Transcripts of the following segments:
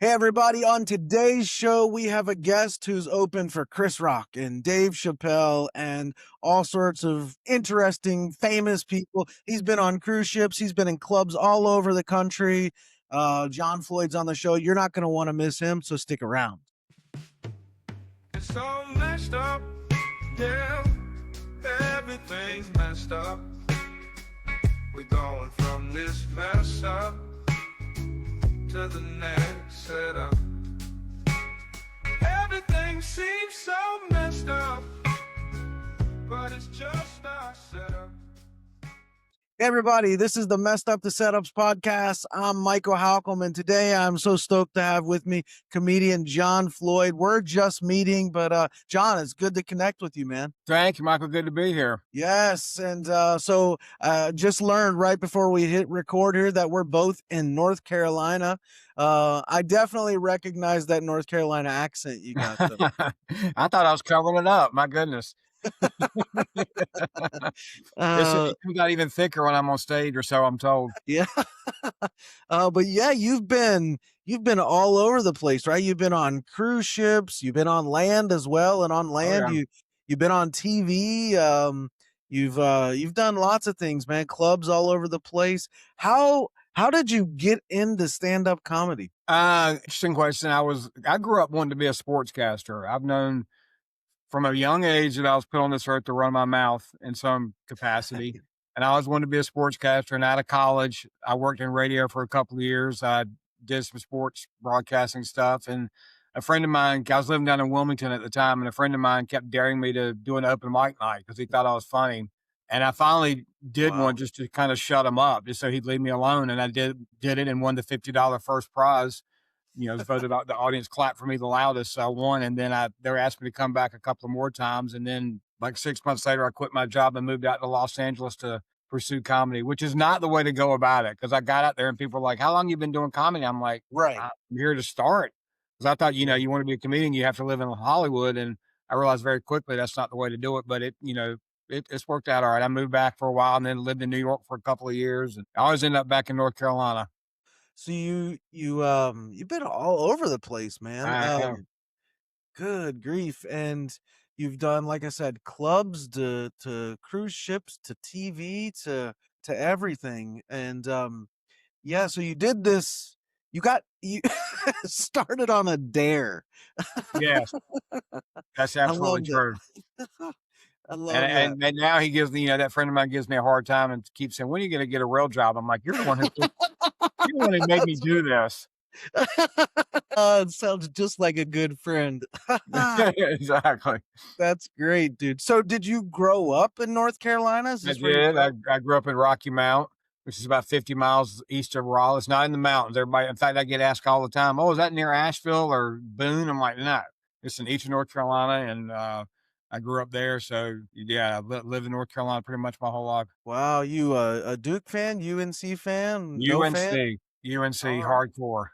Hey, everybody. On today's show, we have a guest who's open for Chris Rock and Dave Chappelle and all sorts of interesting, famous people. He's been on cruise ships, he's been in clubs all over the country. John Floyd's on the show. You're not going to want to miss him, so stick around. It's all messed up, yeah. Everything's messed up. We're going from this mess up to the next setup. Everything seems so messed up, but it's just our setup. Hey, everybody, this is the Messed Up the Setups podcast. I'm Michael Halcomb, and today I'm so stoked to have with me comedian John Floyd. We're just meeting, but John, it's good to connect with you, man. Thank you, Michael. Good to be here. Yes, and so just learned right before we hit record here that we're both in North Carolina. I definitely recognize that North Carolina accent you got, though. I thought I was covering it up. My goodness. It comes out even thicker when I'm on stage, or so I'm told. Yeah. But yeah, you've been all over the place, right? You've been on cruise ships, you've been on land as well, and on land yeah. you've been on TV. You've done lots of things, man. Clubs all over the place. How did you get into stand-up comedy? Interesting question. I grew up wanting to be a sportscaster. I've known from a young age that I was put on this earth to run my mouth in some capacity. And I always wanted to be a sportscaster. And out of college, I worked in radio for a couple of years. I did some sports broadcasting stuff. And a friend of mine, I was living down in Wilmington at the time, and a friend of mine kept daring me to do an open mic night because he thought I was funny. And I finally did Wow. one just to kind of shut him up, just so he'd leave me alone. And I did it and won the $50 first prize. Voted out, the audience clapped for me the loudest. So I won. And then they asked me to come back a couple of more times. And then like 6 months later, I quit my job and moved out to Los Angeles to pursue comedy, which is not the way to go about it. Cause I got out there and people were like, how long you been doing comedy? I'm like, Right. I'm here to start. Cause I thought, you want to be a comedian, you have to live in Hollywood. And I realized very quickly that's not the way to do it, but it's worked out all right. I moved back for a while and then lived in New York for a couple of years. And I always end up back in North Carolina. So you've been all over the place, man. Good grief. And you've done, like I said, clubs to cruise ships to TV to everything. And yeah, so you did this. You started on a dare. Yes, that's I love absolutely true. that. I love And now he gives me, that friend of mine gives me a hard time and keeps saying, when are you going to get a real job? I'm like, you're the one who made me do this. It sounds just like a good friend. Exactly. That's great, dude. So did you grow up in North Carolina? Is I this where you're did. from? I grew up in Rocky Mount, which is about 50 miles east of Raleigh. It's not in the mountains. Everybody, in fact, I get asked all the time, oh, is that near Asheville or Boone? I'm like, no, it's in eastern North Carolina. And I grew up there. So yeah, I lived in North Carolina pretty much my whole life. Wow, you a Duke fan, UNC fan, no fan? UNC, All right. hardcore.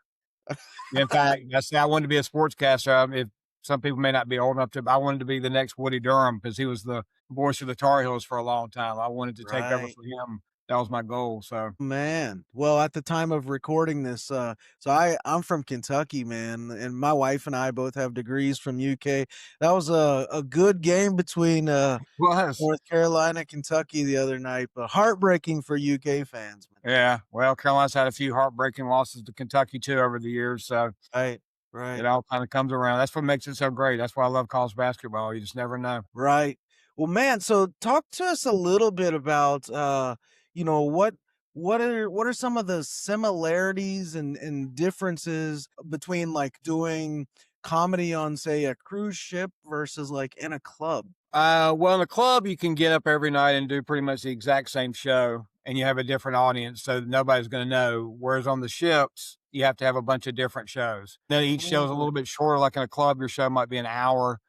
In fact, I wanted to be a sportscaster. If some people may not be old enough to, I wanted to be the next Woody Durham because he was the voice of the Tar Heels for a long time. I wanted to take over Right. for him. That was my goal. So Man, well, at the time of recording this, so I'm from Kentucky, man, and my wife and I both have degrees from UK. That was a good game between was. North Carolina, Kentucky the other night, but heartbreaking for UK fans, man. Yeah. Well, Carolina's had a few heartbreaking losses to Kentucky too over the years. So Right, it right, all kind of comes around. That's what makes it so great. That's why I love college basketball. You just never know. right. Well, man, so talk to us a little bit about what are some of the similarities and differences between like doing comedy on, say, a cruise ship versus like in a club? Well, in a club, you can get up every night and do pretty much the exact same show, and you have a different audience, so nobody's going to know. Whereas on the ships, you have to have a bunch of different shows. Then each show is a little bit shorter. Like in a club, your show might be an hour,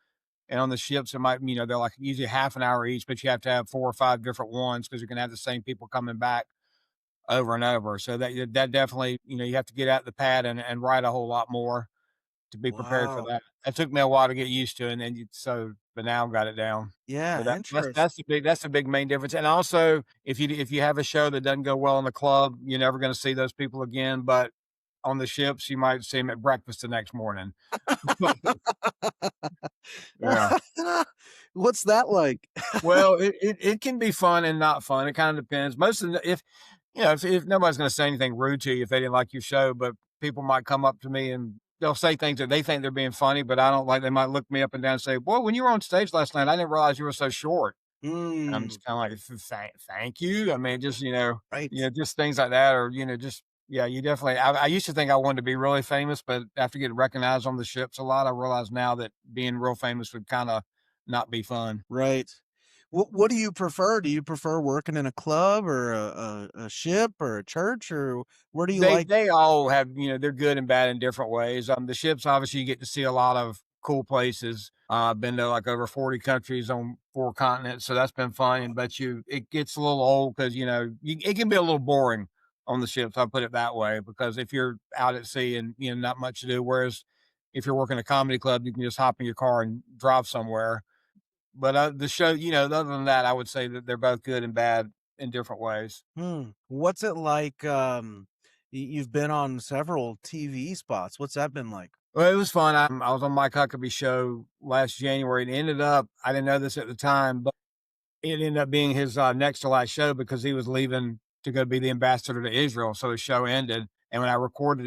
and on the ships, it might, they're like usually half an hour each, but you have to have 4 or 5 different ones because you're going to have the same people coming back over and over. So that definitely, you have to get out the pad and write a whole lot more to be prepared for Wow. that. It took me a while to get used to, and then but now I've got it down. So Yeah, interesting. that's the big main difference. And also, if you have a show that doesn't go well in the club, you're never going to see those people again. But on the ships, you might see him at breakfast the next morning. Yeah. What's that like? Well, it can be fun and not fun. It kind of depends. Most of the if you know, if nobody's gonna say anything rude to you if they didn't like your show, but people might come up to me and they'll say things that they think they're being funny, but I don't like they might look me up and down and say, "Boy, when you were on stage last night, I didn't realize you were so short." And I'm Mm, just kinda like, Thank you." I mean, just, right. just things like that or, just yeah, you definitely I used to think I wanted to be really famous, but after getting recognized on the ships a lot, I realize now that being real famous would kinda not be fun. Right. What do you prefer? Do you prefer working in a club or a ship or a church, or where do you They like? they all have, they're good and bad in different ways. The ships, obviously, you get to see a lot of cool places. I've been to like over 40 countries on 4 continents, so that's been fun. But it gets a little old because it can be a little boring on the ships. I'll put it that way because if you're out at sea and not much to do, whereas if you're working a comedy club, you can just hop in your car and drive somewhere. But the show, other than that, I would say that they're both good and bad in different ways. What's it like? You've been on several TV spots. What's that been like? Well, it was fun. I was on Mike Huckabee's show last January, and it ended up, I didn't know this at the time, but it ended up being his next to last show because he was leaving to go be the ambassador to Israel. So his show ended. And when I recorded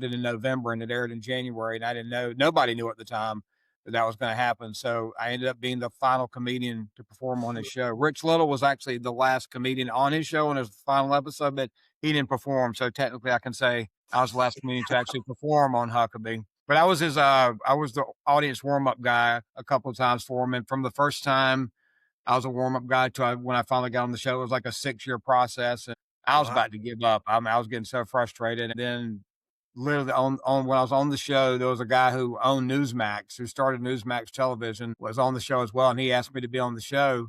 it in November and it aired in January. And I didn't know, nobody knew at the time that was going to happen. So I ended up being the final comedian to perform on his show. Rich Little was actually the last comedian on his show in his final episode, but he didn't perform. So technically, I can say I was the last comedian to actually perform on Huckabee. But I was the audience warm up guy a couple of times for him. And from the first time I was a warm up guy when I finally got on the show, it was like a 6-year process. And I was Wow. about to give up. I was getting so frustrated. And then literally on when I was on the show, there was a guy who owned Newsmax, who started Newsmax Television, was on the show as well. And he asked me to be on the show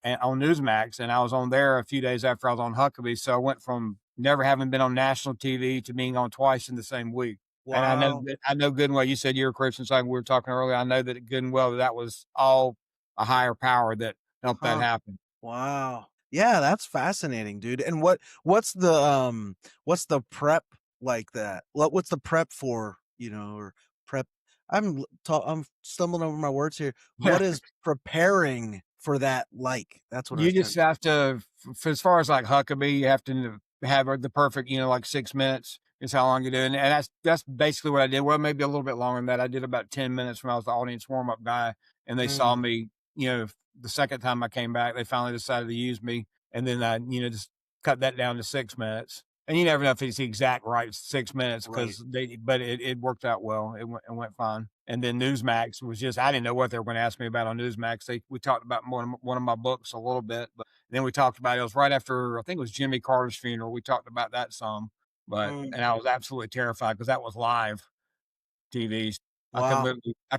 and on Newsmax. And I was on there a few days after I was on Huckabee. So I went from never having been on national TV to being on twice in the same week. And Wow. I know good and well. You said you're a Christian, so we were talking earlier. I know that good and well that was all a higher power that helped that Huh. happen. Wow. Yeah, that's fascinating, dude. And what's the prep like that? What's the prep for, or prep I'm stumbling over my words here. What is preparing for that like? That's what I You was trying. just have to, as far as like Huckabee, you have to have the perfect, like 6 minutes is how long you do. And that's basically what I did. Well, maybe a little bit longer than that. I did about 10 minutes when I was the audience warm up guy, and they saw Mm, me. The second time I came back, they finally decided to use me, and then I, just cut that down to 6 minutes. And you never know if it's the exact right 6 minutes right. because but it worked out well. It went fine. And then Newsmax was just, I didn't know what they were going to ask me about on Newsmax. We talked about one of my books a little bit, but then we talked about it was right after, I think it was Jimmy Carter's funeral. We talked about that some, Mm, and I was absolutely terrified because that was live TV. wow. I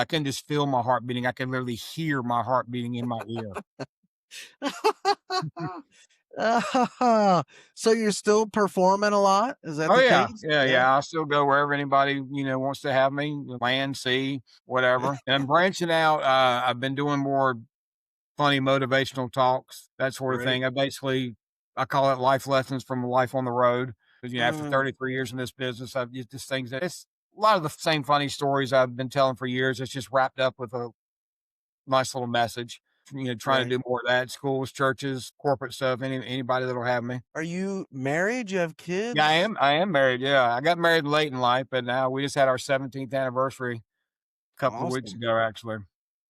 can just feel my heart beating. I can literally hear my heart beating in my ear. So you're still performing a lot? Is that Oh the yeah, case? yeah, Yeah. yeah. I still go wherever anybody wants to have me, land, sea, whatever. And I'm branching out. I've been doing more funny motivational talks, that sort of Right. thing. I call it life lessons from life on the road. 'Cause, after Mm, 33 years in this business, I've just things that it's a lot of the same funny stories I've been telling for years. It's just wrapped up with a nice little message. Trying right. to do more of that. Schools, churches, corporate stuff. Anybody that'll have me. Are you married? You have Yeah, I kids? am. I am married. Yeah, I got married late in life, but now we just had our 17th anniversary a couple of weeks Awesome. ago, actually.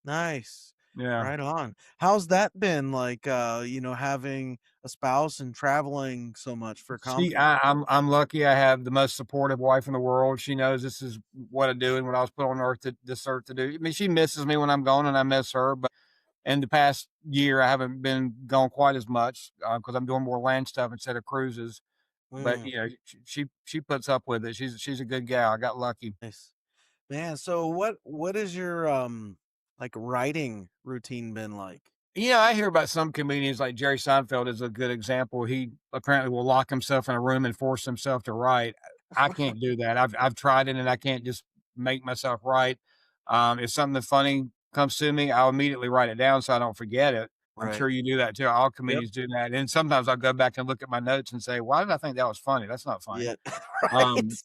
Nice. Yeah. Right on. How's that been like, having a spouse and traveling so much for comedy? I'm lucky. I have the most supportive wife in the world. She knows this is what I do and what I was put on this earth to do. I mean, she misses me when I'm gone, and I miss her. But in the past year, I haven't been gone quite as much because I'm doing more land stuff instead of cruises. But Mm, she puts up with it. She's a good gal. I got lucky. nice. Man, so what is your, like, writing routine been like? Yeah, I hear about some comedians like Jerry Seinfeld is a good example. He apparently will lock himself in a room and force himself to write. I can't do that. I've tried it and I can't just make myself write. If something funny comes to me, I'll immediately write it down so I don't forget it. I'm Right. sure you do that too. All Yep. comedians do that. And sometimes I'll go back and look at my notes and say, why did I think that was funny? That's not funny. Yeah. Um, Right.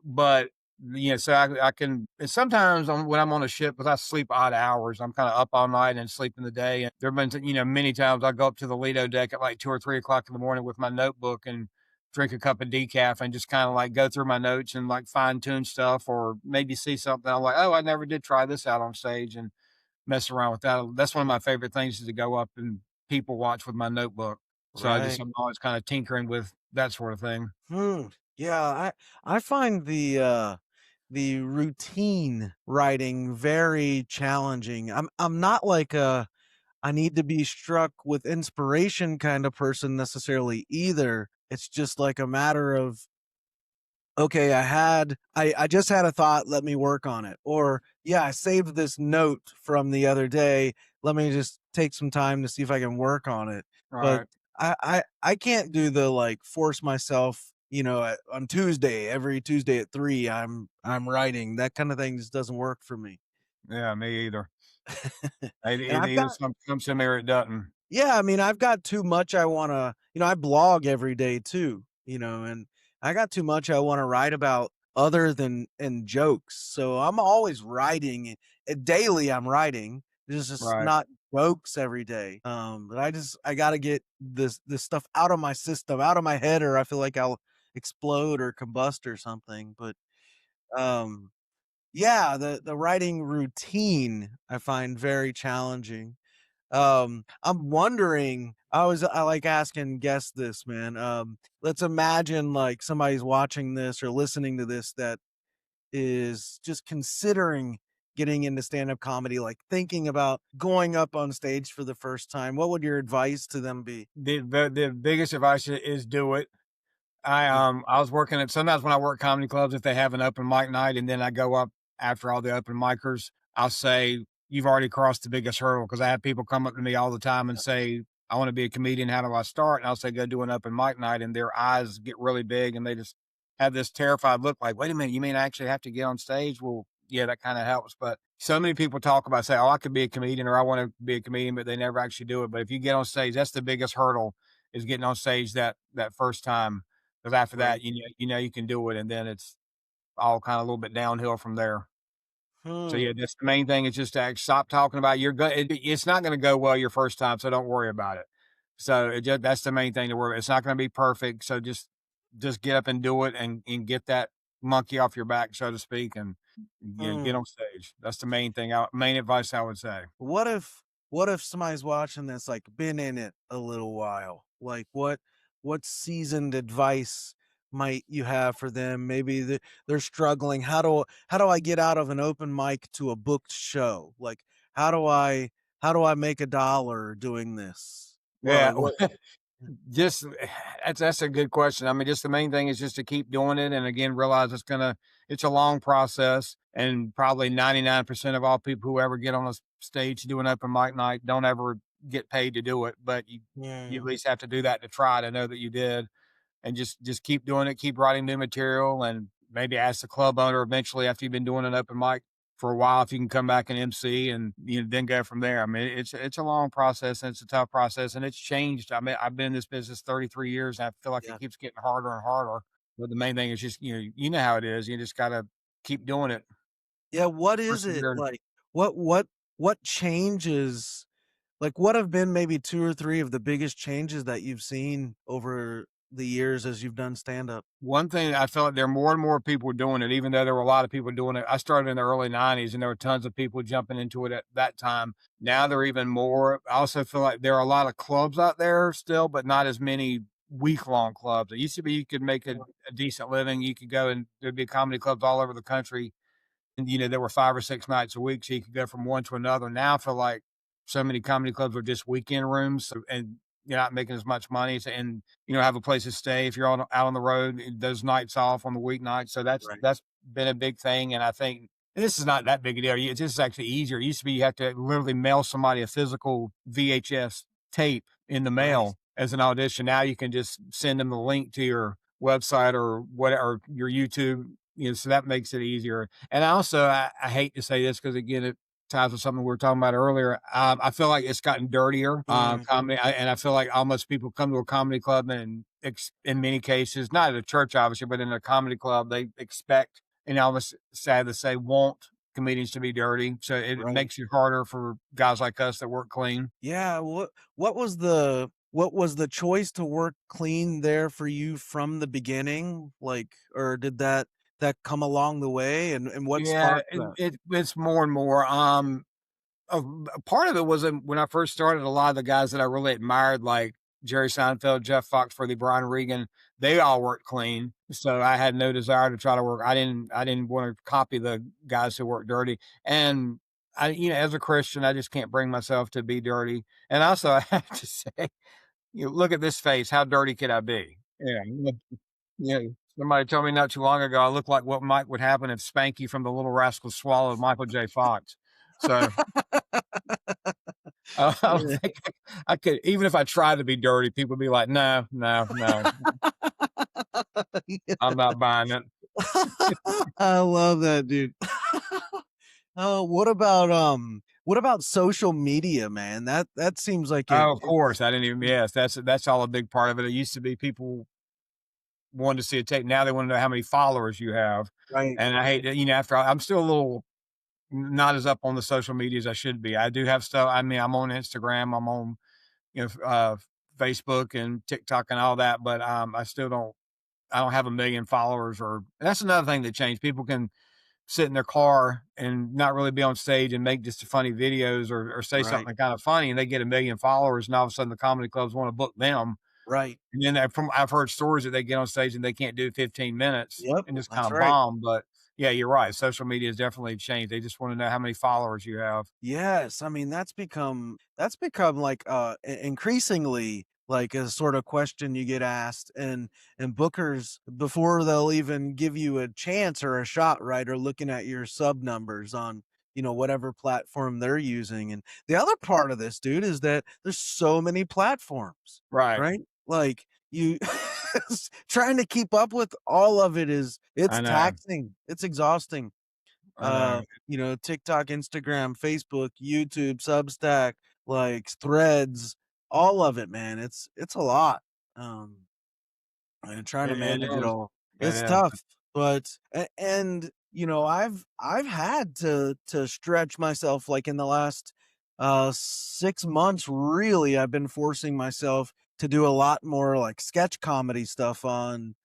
but yeah, so I can, and sometimes when I'm on a ship, because I sleep odd hours, I'm kind of up all night and sleep in the day. And there have been, many times I go up to the Lido deck at like 2 or 3 o'clock in the morning with my notebook and drink a cup of decaf and just kind of like go through my notes and like fine tune stuff or maybe see something. I'm like, oh, I never did try this out on stage and mess around with that. That's one of my favorite things is to go up and people watch with my notebook. So Right. I'm always kind of tinkering with that sort of thing. Hmm. Yeah, I find the routine writing very challenging. I'm not like a I need to be struck with inspiration kind of person necessarily either. It's just like a matter of okay, I just had a thought, let me work on it. Or yeah, I saved this note from the other day. Let me just take some time to see if I can work on it. But Right. I can't do the like force myself, on Tuesday, every Tuesday at 3 I'm writing. That kind of thing just doesn't work for me. Yeah, me either. And It I've either got comes to me or it doesn't. yeah, I mean, I've got too much I wanna I blog every day too, and I got too much I wanna write about other than in jokes. So I'm always writing, daily I'm writing. There's just Right. not jokes every day. But I gotta get this stuff out of my system, out of my head, or I feel like I'll explode or combust or something. But um, yeah, the writing routine I find very challenging. I'm wondering, I like asking guests this, man. Let's imagine like somebody's watching this or listening to this that is just considering getting into stand-up comedy, like thinking about going up on stage for the first time. What would your advice to them be? The biggest advice is do it. Yeah. I was working at sometimes when I work comedy clubs, if they have an open mic night and then I go up after all the open micers, I'll say, you've already crossed the biggest hurdle because I have people come up to me all the time and say, I want to be a comedian. How do I start? And I'll say, go do an open mic night. And their eyes get really big and they just have this terrified look like, wait a minute, you mean I actually have to get on stage? Well, yeah, that kind of helps. But so many people talk about say, oh, I could be a comedian or I want to be a comedian, but they never actually do it. But if you get on stage, that's the biggest hurdle is getting on stage that first time. Because after Right. that, you can do it, and then it's all kinda a little bit downhill from there. So, Hmm. yeah, that's the main thing is just to stop talking about it's not gonna go well your first time, so don't worry about it. So, that's the main thing to worry about. It's not gonna be perfect, so just get up and do it and get that monkey off your back, so to speak, and, get Hmm. on stage. That's the main thing main advice I would say. What if somebody's watching this like been in it a little while? Like what seasoned advice might you have for them? Maybe they're struggling. How do I get out of an open mic to a booked show? Like how do I how do I make $1 doing this? Yeah. What Just that's a good question. I mean, just the main thing is just to keep doing it, and again, realize it's a long process, and probably 99% of all people who ever get on a stage to do an open mic night don't ever get paid to do it, but you at yeah, least have to do that to try to know that you did, and just keep doing it, keep writing new material, and maybe ask the club owner eventually after you've been doing an open mic for a while if you can come back and MC and then go from there. I mean, it's a long process and it's a tough process and it's changed. I mean, I've been in this business 33 years and I feel like it yeah. keeps getting harder and harder. But the main thing is just you know how it is. You just gotta keep doing it, Yeah, what is it persevere. like? What changes like, what have been maybe 2 or 3 of the biggest changes that you've seen over the years as you've done stand-up? One thing I felt like there are more and more people doing it, even though there were a lot of people doing it. I started in the early 90s and there were tons of people jumping into it at that time. Now there are even more. I also feel like there are a lot of clubs out there still, but not as many week-long clubs. It used to be you could make a decent living. You could go and there'd be comedy clubs all over the country and there were 5 or 6 nights a week, so you could go from one to another. Now I feel like so many comedy clubs are just weekend rooms, and you're not making as much money, so, and have a place to stay if you're out on the road those nights off on the weeknights. So Right. that's been a big thing, and I think and this is not that big a deal. It's just actually easier. It used to be you have to literally mail somebody a physical VHS tape in the Right. mail as an audition. Now you can just send them the link to your website or whatever, or your YouTube. So that makes it easier. And also, I hate to say this because again, it ties with something we were talking about earlier. I feel like it's gotten dirtier, Mm, comedy, and I feel like almost people come to a comedy club and in many cases, not at a church obviously, but in a comedy club, they expect, and almost sad to say, want comedians to be dirty. So it right. makes it harder for guys like us that work clean. Yeah, what was the choice to work clean there for you from the beginning? Like, or did that come along the way, and what Yeah, sparked that? it's more and more. A part of it was when I first started, a lot of the guys that I really admired, like Jerry Seinfeld, Jeff Foxworthy, Brian Regan, they all worked clean. So I had no desire to try to work. I didn't want to copy the guys who work dirty. And as a Christian, I just can't bring myself to be dirty. And also, I have to say, look at this face. How dirty could I be? Yeah. Somebody told me not too long ago I look like what might would happen if Spanky from The Little Rascals swallowed Michael J. Fox. So I don't Yeah. think I could, even if I tried to be dirty, people would be like, "No, no, no, Yeah. I'm not buying it." I love that, dude. Oh, what about social media, man? That seems like Oh, of course, it's I didn't even yes, that's all a big part of it. It used to be people wanted to see a tape, now they wanna know how many followers you have, right, and I hate that, after I'm still a little not as up on the social media as I should be. I do have stuff. I mean, I'm on Instagram, I'm on, Facebook and TikTok and all that, but, I don't have a million followers or that's another thing that changed. People can sit in their car and not really be on stage and make just funny videos or say right, something kind of funny and they get a million followers and all of a sudden the comedy clubs want to book them. right. And then I've heard stories that they get on stage and they can't do 15 minutes Yep, and just kind that's of right. bomb. But yeah, you're right. Social media has definitely changed. They just want to know how many followers you have. Yes, I mean, that's become like, increasingly like a sort of question you get asked, and bookers, before they'll even give you a chance or a shot, right, are looking at your sub numbers on, whatever platform they're using. And the other part of this, dude, is that there's so many platforms, Right. right? Like, you trying to keep up with all of it it's I know. taxing, it's exhausting. I know. TikTok, Instagram, Facebook, YouTube, Substack, like Threads, all of it, man. It's a lot. Um, and trying to It manage it is. all. It It's is. tough, but and I've had to stretch myself, like, in the last 6 months, really. I've been forcing myself to do a lot more like sketch comedy stuff on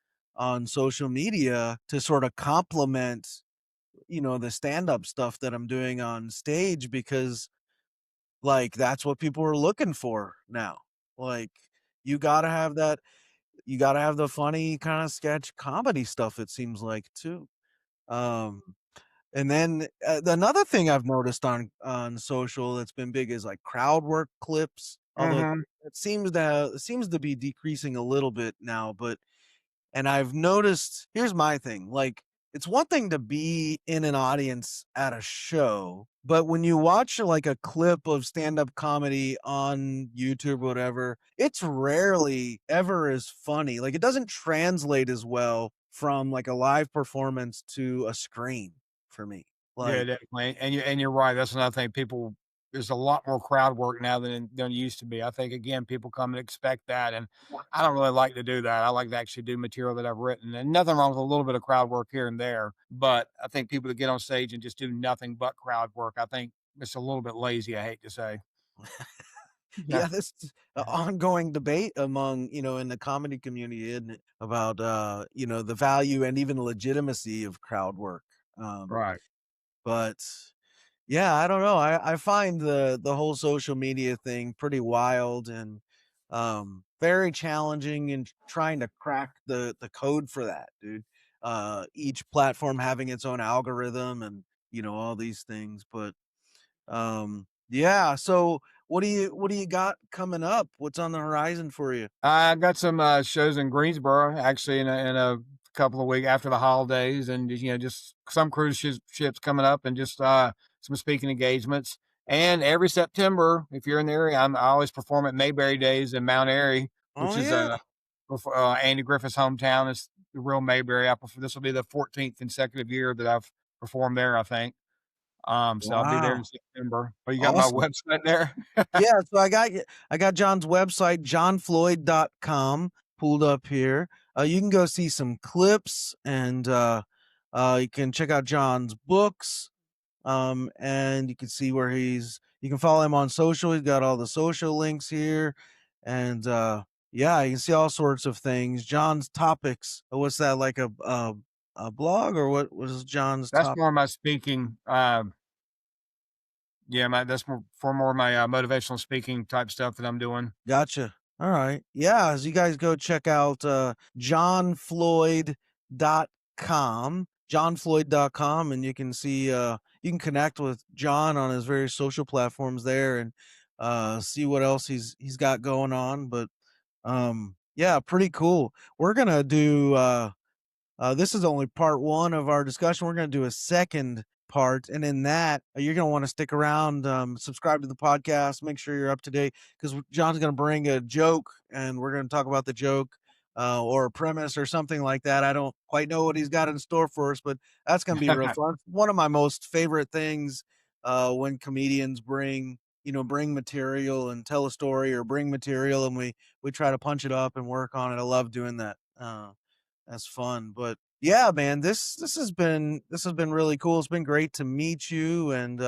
social media to sort of complement the stand-up stuff that I'm doing on stage, because, like, that's what people are looking for now. Like, you gotta have that you gotta have the funny kinda sketch comedy stuff, it seems like, too. Um, and then, another thing I've noticed on social that's been big is, like, crowd work clips, although Hmm. it seems to be decreasing a little bit now. But and I've noticed, here's my thing, like, it's one thing to be in an audience at a show, but when you watch, like, a clip of stand-up comedy on YouTube or whatever, it's rarely ever as funny. Like, it doesn't translate as well from, like, a live performance to a screen for me. Yeah, Like, definitely, and you're right, that's another thing, people there's a lot more crowd work now than used to be. I think, again, people come and expect that, and I don't really like to do that. I like to actually do material that I've written, and nothing wrong with a little bit of crowd work here and there, but I think people that get on stage and just do nothing but crowd work, I think it's a little bit lazy, I hate to say. Yeah. yeah, this is a ongoing debate among, in the comedy community, isn't it? About, the value and even legitimacy of crowd work. Um, Right. but yeah, I don't know. I find the whole social media thing pretty wild, and very challenging in trying to crack the code for that, dude. Each platform having its own algorithm, and all these things. But yeah, so what do you got coming up? What's on the horizon for you? I got some, shows in Greensboro actually in a couple of weeks after the holidays and, just some ships coming up and just, some speaking engagements. And every September, if you're in the area, I always perform at Mayberry Days in Mount Airy, which Oh is, yeah. Andy Griffith's hometown. It's the real Mayberry. This will be the 14th consecutive year that I've performed there, I think. So I'll be there in Wow. September. Oh, you got my Awesome. website there? Yeah, so I got John's website, johnfloyd.com, pulled up here. You can go see some clips and you can check out John's books. And you can see where you can follow him on social. He's got all the social links here. And yeah, you can see all sorts of things. John's topics. What's that, like a blog, or what was John's That's top? more my speaking, yeah, that's more for more of my, motivational speaking type stuff that I'm doing. Gotcha. All right. Yeah, as you guys go check out johnfloyd.com, johnfloyd.com, and you can see you can connect with John on his various social platforms there and see what else he's got going on. But yeah, pretty cool. We're gonna do this is only part one of our discussion. We're going to do a second part. And in that, you're going to want to stick around, subscribe to the podcast, make sure you're up to date, because John's going to bring a joke and we're going to talk about the joke or a premise or something like that. I don't quite know what he's got in store for us, but that's going to be real fun. One of my most favorite things when comedians bring material and tell a story, or bring material and we try to punch it up and work on it. I love doing that. That's fun. But yeah, man, this has been really cool. It's been great to meet you and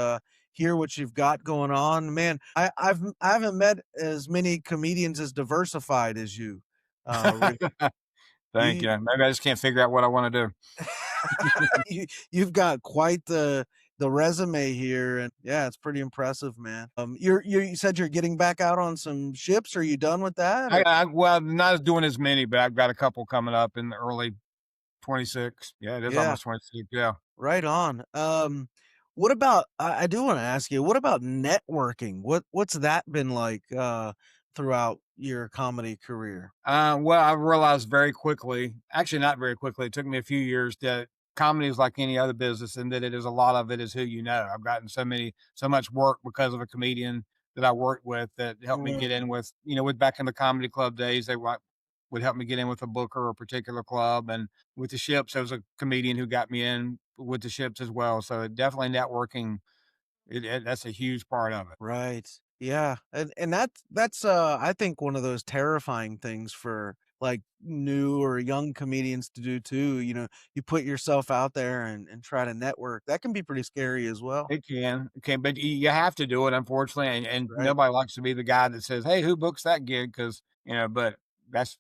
hear what you've got going on. Man, I haven't met as many comedians as diversified as you. Rick. Thank You you. Maybe I just can't figure out what I wanna do. you've got quite the resume here, and yeah, it's pretty impressive, man. You said you're getting back out on some ships. Are you done with that? Or Well, I'm not doing as many, but I've got a couple coming up in the early 26. Yeah, it is yeah. almost 26, yeah. Right on. What about I do want to ask you, what about networking? What's that been like throughout your comedy career? Well, I realized very quickly, actually not very quickly, it took me a few years, that comedy is like any other business, and that it is a lot of it is who you know. I've gotten so much work because of a comedian that I worked with that helped me Mm. get in with, with back in the comedy club days, would help me get in with a booker or a particular club. And with the ships, there was a comedian who got me in with the ships as well. So definitely networking, that's a huge part of it. Right. Yeah. And that's I think one of those terrifying things for like new or young comedians to do too. You put yourself out there and try to network. That can be pretty scary as well. It can, but you have to do it, unfortunately, and Right. nobody likes to be the guy that says, "Hey, who books that gig?" Because but that's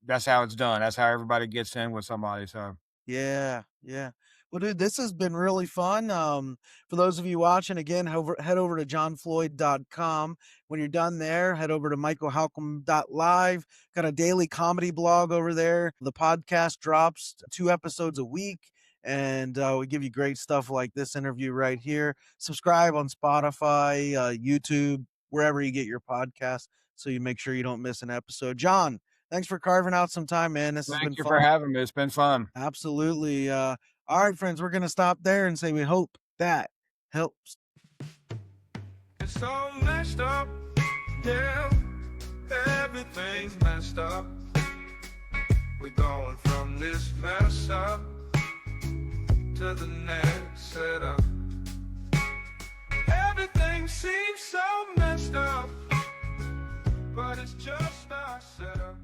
that's how it's done. That's how everybody gets in with somebody. So Yeah, yeah. Well, dude, this has been really fun. For those of you watching, again, head over to johnfloyd.com. When you're done there, head over to michaelhalcomb.live. Got a daily comedy blog over there. The podcast drops 2 episodes a week, and we give you great stuff like this interview right here. Subscribe on Spotify, YouTube, wherever you get your podcast, so you make sure you don't miss an episode. John, thanks for carving out some time, man. This has thank been you for fun. having me. It's been fun. Absolutely. All right, friends, we're going to stop there and say we hope that helps. It's all messed up, yeah. Everything's messed up. We're going from this mess up to the next setup. Everything seems so messed up, but it's just our setup.